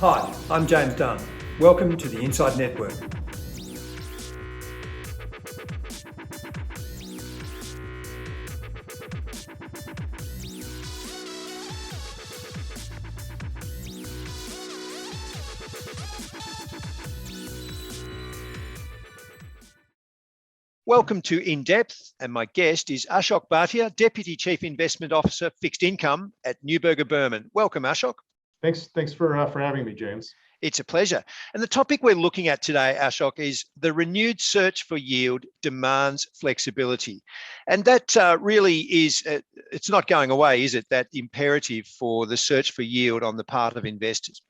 Hi, I'm James Dunn. Welcome to the Inside Network. Welcome to INDepth, and my guest is Ashok Bhatia, Deputy Chief Investment Officer, Fixed Income at Neuberger Berman. Welcome, Ashok. Thanks for having me, James. It's a pleasure. And the topic we're looking at today, Ashok, is the renewed search for yield demands flexibility. And that really is, it's not going away, is it, that imperative for the search for yield on the part of investors?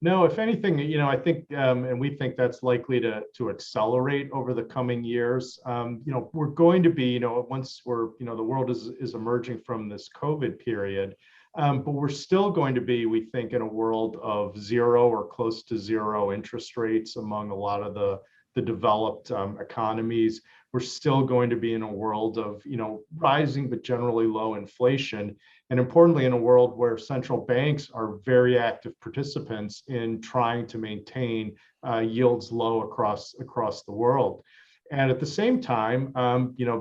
No, if anything, I think, and we think that's likely to accelerate over the coming years. We're going to be, once we're, the world is emerging from this COVID period, but we're still going to be, we think, in a world of zero or close to zero interest rates among a lot of the developed economies. We're still going to be in a world of, rising but generally low inflation. And importantly, in a world where central banks are very active participants in trying to maintain yields low across the world. And at the same time,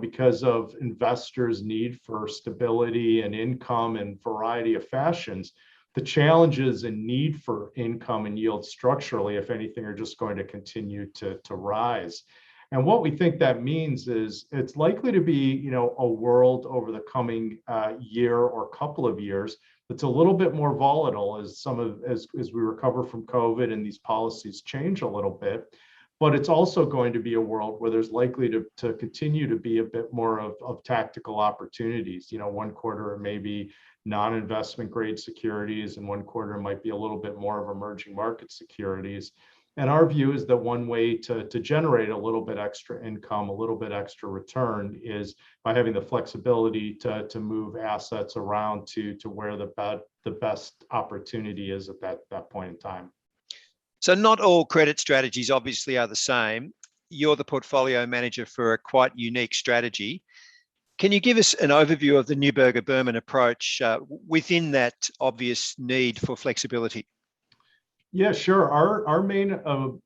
because of investors' need for stability and income in a variety of fashions, the challenges and need for income and yield structurally, if anything, are just going to continue to rise. And what we think that means is it's likely to be, a world over the coming year or couple of years that's a little bit more volatile as we recover from COVID and these policies change a little bit. But it's also going to be a world where there's likely to continue to be a bit more of tactical opportunities. One quarter it may be non-investment grade securities, and one quarter might be a little bit more of emerging market securities. And our view is that one way to generate a little bit extra income, a little bit extra return, is by having the flexibility to move assets around to where the best opportunity is at that point in time. So not all credit strategies obviously are the same. You're the portfolio manager for a quite unique strategy. Can you give us an overview of the Neuberger Berman approach within that obvious need for flexibility? Yeah, sure. Our main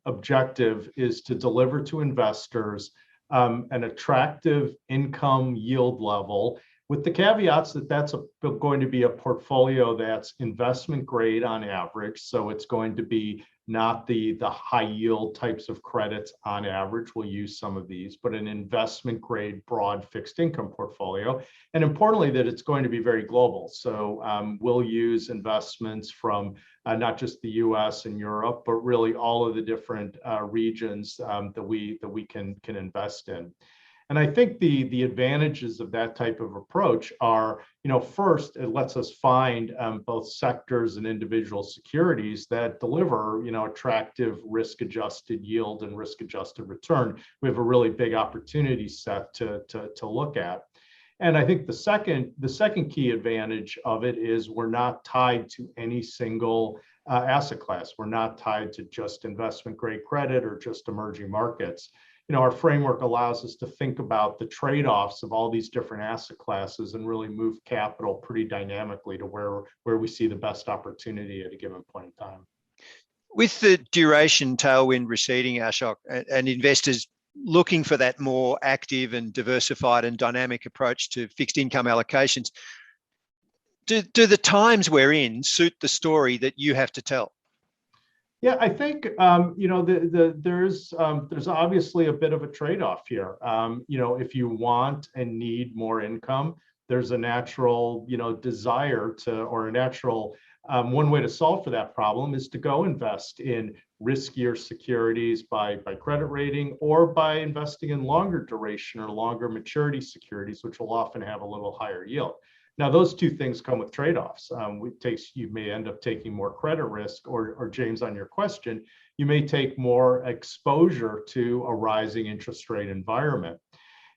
objective is to deliver to investors an attractive income yield level, with the caveats that that's going to be a portfolio that's investment grade on average. So it's going to be not the high yield types of credits on average. We'll use some of these, but an investment grade broad fixed income portfolio. And importantly, that it's going to be very global. So we'll use investments from not just the US and Europe, but really all of the different regions that we can invest in. And I think the advantages of that type of approach are, first, it lets us find both sectors and individual securities that deliver, attractive risk-adjusted yield and risk-adjusted return. We have a really big opportunity set to look at. And I think the second key advantage of it is we're not tied to any single asset class. We're not tied to just investment grade credit or just emerging markets. Our framework allows us to think about the trade-offs of all these different asset classes and really move capital pretty dynamically to where we see the best opportunity at a given point in time. With the duration tailwind receding, Ashok, and investors looking for that more active and diversified and dynamic approach to fixed income allocations, do the times we're in suit the story that you have to tell? Yeah, I think there's obviously a bit of a trade-off here. If you want and need more income, there's a natural desire to, or a natural one way to solve for that problem is to go invest in riskier securities by credit rating, or by investing in longer duration or longer maturity securities, which will often have a little higher yield. Now, those two things come with trade-offs. You may end up taking more credit risk, or James, on your question, you may take more exposure to a rising interest rate environment.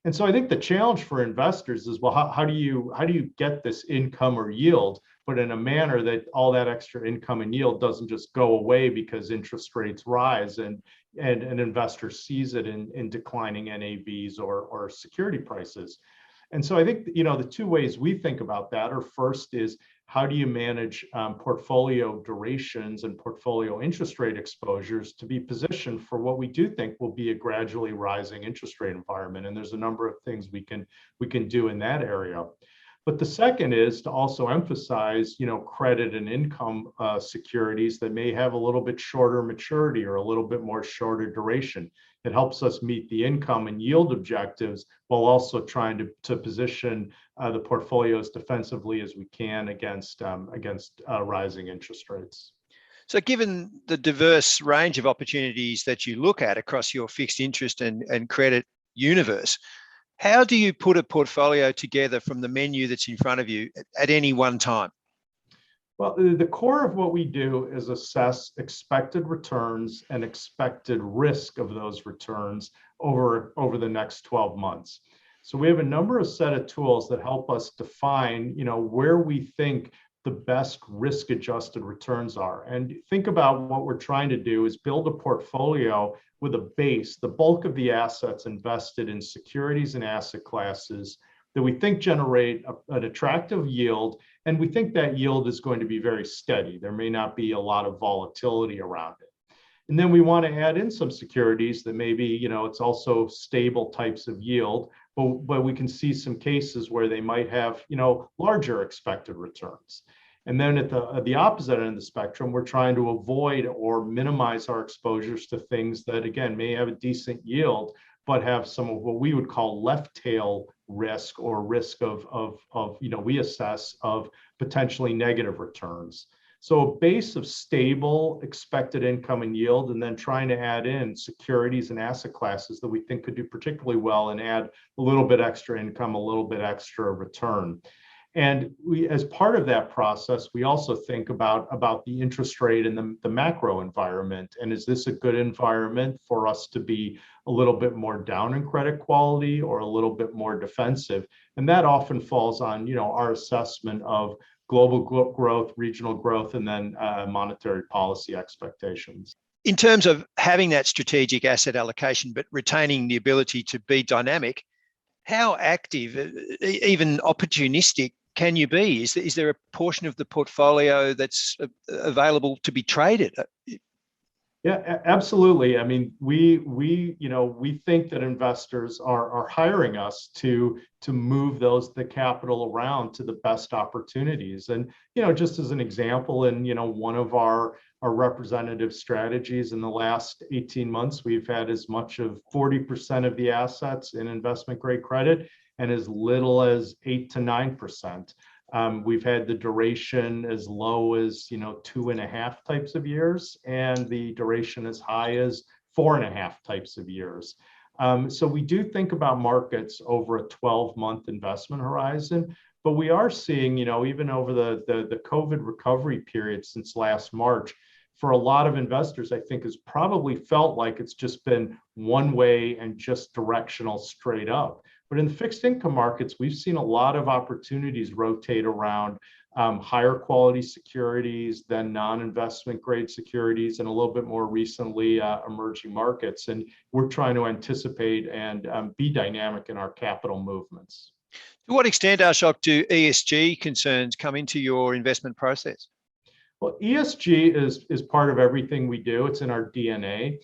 And so I think the challenge for investors is, well, how do you get this income or yield, but in a manner that all that extra income and yield doesn't just go away because interest rates rise and an investor sees it in declining NAVs or security prices. And so I think, the two ways we think about that are, first is, how do you manage portfolio durations and portfolio interest rate exposures to be positioned for what we do think will be a gradually rising interest rate environment? And there's a number of things we can do in that area. But the second is to also emphasize, credit and income securities that may have a little bit shorter maturity or a little bit more shorter duration. It helps us meet the income and yield objectives while also trying to position the portfolios defensively as we can against rising interest rates. So given the diverse range of opportunities that you look at across your fixed interest and credit universe, how do you put a portfolio together from the menu that's in front of you at any one time? Well, the core of what we do is assess expected returns and expected risk of those returns over the next 12 months. So we have a number of set of tools that help us define, where we think the best risk-adjusted returns are. And think about what we're trying to do is build a portfolio with a base, the bulk of the assets invested in securities and asset classes that we think generate an attractive yield, and we think that yield is going to be very steady. There may not be a lot of volatility around it. And then we want to add in some securities that maybe, it's also stable types of yield, but we can see some cases where they might have, larger expected returns. And then at the opposite end of the spectrum, we're trying to avoid or minimize our exposures to things that, again, may have a decent yield, but have some of what we would call left tail risk or risk of we assess of potentially negative returns. So a base of stable expected income and yield, and then trying to add in securities and asset classes that we think could do particularly well and add a little bit extra income, a little bit extra return. And we, as part of that process, we also think about the interest rate and the macro environment. And is this a good environment for us to be a little bit more down in credit quality or a little bit more defensive? And that often falls on, our assessment of global growth, regional growth, and then monetary policy expectations. In terms of having that strategic asset allocation, but retaining the ability to be dynamic, how active, even opportunistic, can you be? Is there a portion of the portfolio that's available to be traded? Yeah, absolutely. I mean, we think that investors are hiring us to move the capital around to the best opportunities. And, just as an example, in, one of our representative strategies in the last 18 months, we've had as much of 40% of the assets in investment grade credit and as little as 8 to 9%. We've had the duration as low as 2.5 types of years, and the duration as high as 4.5 types of years. So we do think about markets over a 12-month investment horizon, but we are seeing, even over the COVID recovery period since last March, for a lot of investors, I think has probably felt like it's just been one way and just directional straight up. But in the fixed income markets, we've seen a lot of opportunities rotate around higher quality securities than non-investment grade securities, and a little bit more recently emerging markets. And we're trying to anticipate and be dynamic in our capital movements. To what extent, Ashok, do ESG concerns come into your investment process? Well, ESG is part of everything we do. It's in our DNA.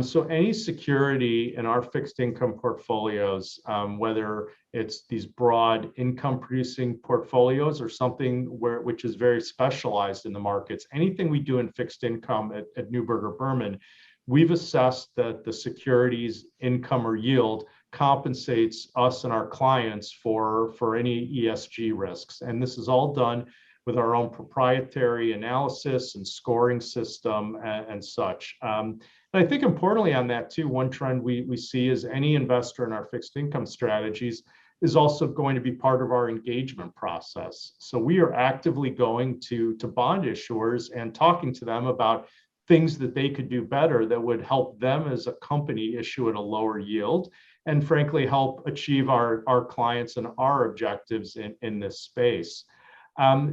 So any security in our fixed income portfolios, whether it's these broad income producing portfolios or something which is very specialized in the markets, anything we do in fixed income at Neuberger Berman, we've assessed that the securities income or yield compensates us and our clients for any ESG risks. And this is all done with our own proprietary analysis and scoring system and such. And I think importantly on that too, one trend we see is any investor in our fixed income strategies is also going to be part of our engagement process. So we are actively going to bond issuers and talking to them about things that they could do better that would help them as a company issue at a lower yield, and frankly help achieve our clients and our objectives in this space.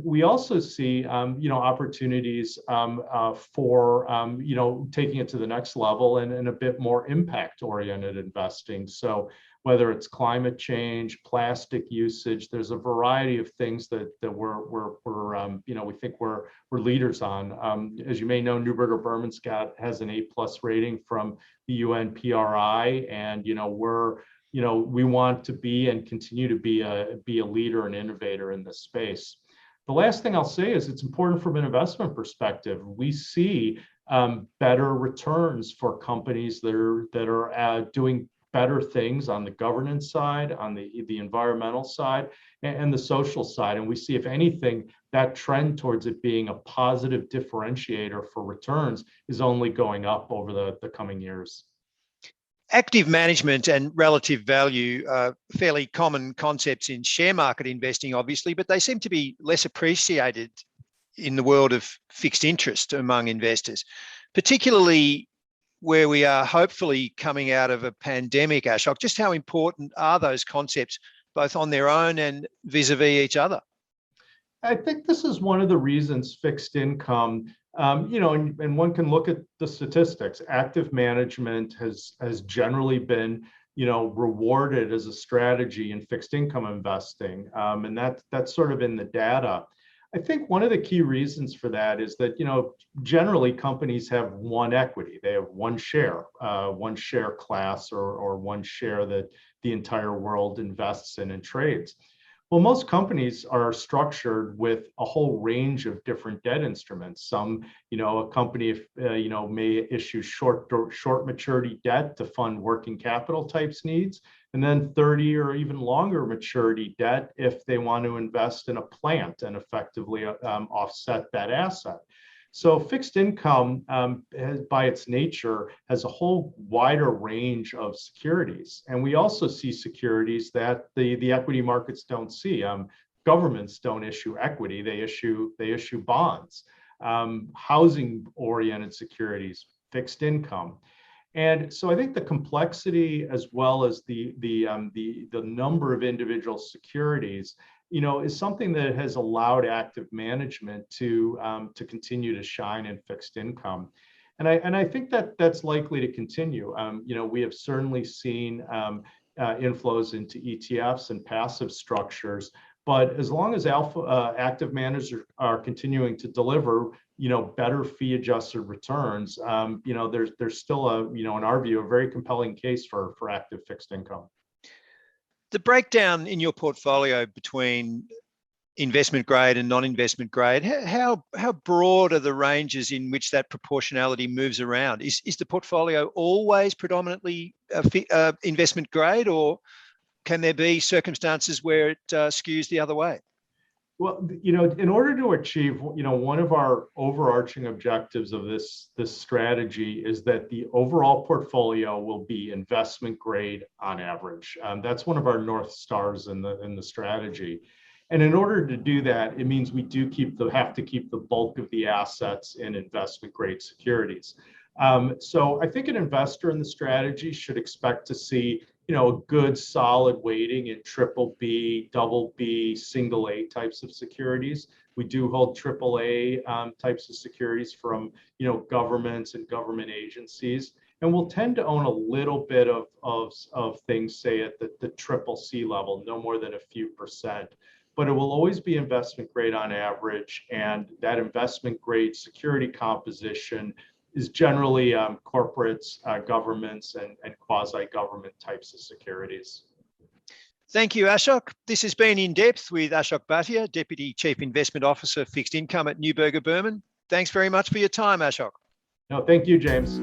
We also see, opportunities for, taking it to the next level and a bit more impact-oriented investing. So whether it's climate change, plastic usage. There's a variety of things that we think we're leaders on. As you may know, Neuberger Berman has an A+ rating from the UN PRI, and we want to be and continue to be a leader and innovator in this space. The last thing I'll say is it's important from an investment perspective. We see better returns for companies that are doing better things on the governance side, on the environmental side, and the social side. And we see, if anything, that trend towards it being a positive differentiator for returns is only going up over the coming years. Active management and relative value are fairly common concepts in share market investing, obviously, but they seem to be less appreciated in the world of fixed interest among investors, particularly where we are hopefully coming out of a pandemic, Ashok. Just how important are those concepts, both on their own and vis-a-vis each other? I think this is one of the reasons fixed income, and one can look at the statistics. Active management has generally been, rewarded as a strategy in fixed income investing, and that's sort of in the data. I think one of the key reasons for that is that, generally companies have one equity. They have one share class, or one share that the entire world invests in and trades. Well, most companies are structured with a whole range of different debt instruments. Some, a company, may issue short maturity debt to fund working capital types needs, and then 30 or even longer maturity debt if they want to invest in a plant and effectively offset that asset. So fixed income, by its nature, has a whole wider range of securities. And we also see securities that the equity markets don't see. Governments don't issue equity, they issue bonds. Housing-oriented securities, fixed income. And so I think the complexity, as well as the number of individual securities, is something that has allowed active management to continue to shine in fixed income. And I think that's likely to continue. We have certainly seen inflows into ETFs and passive structures, but as long as active managers are continuing to deliver, better fee-adjusted returns, there's still in our view, a very compelling case for active fixed income. The breakdown in your portfolio between investment grade and non-investment grade, how broad are the ranges in which that proportionality moves around? Is the portfolio always predominantly investment grade, or can there be circumstances where it skews the other way? Well, in order to achieve, one of our overarching objectives of this strategy is that the overall portfolio will be investment grade on average. That's one of our North Stars in the strategy. And in order to do that, it means we do have to keep the bulk of the assets in investment grade securities. So I think an investor in the strategy should expect to see a good solid weighting in BBB, BB, single A types of securities. We do hold AAA types of securities from governments and government agencies, and we'll tend to own a little bit of things, say at the CCC level, no more than a few percent. But it will always be investment grade on average, and that investment grade security composition is generally corporates, governments, and quasi-government types of securities. Thank you, Ashok. This has been In Depth with Ashok Bhatia, Deputy Chief Investment Officer, Fixed Income at Neuberger Berman. Thanks very much for your time, Ashok. No, thank you, James.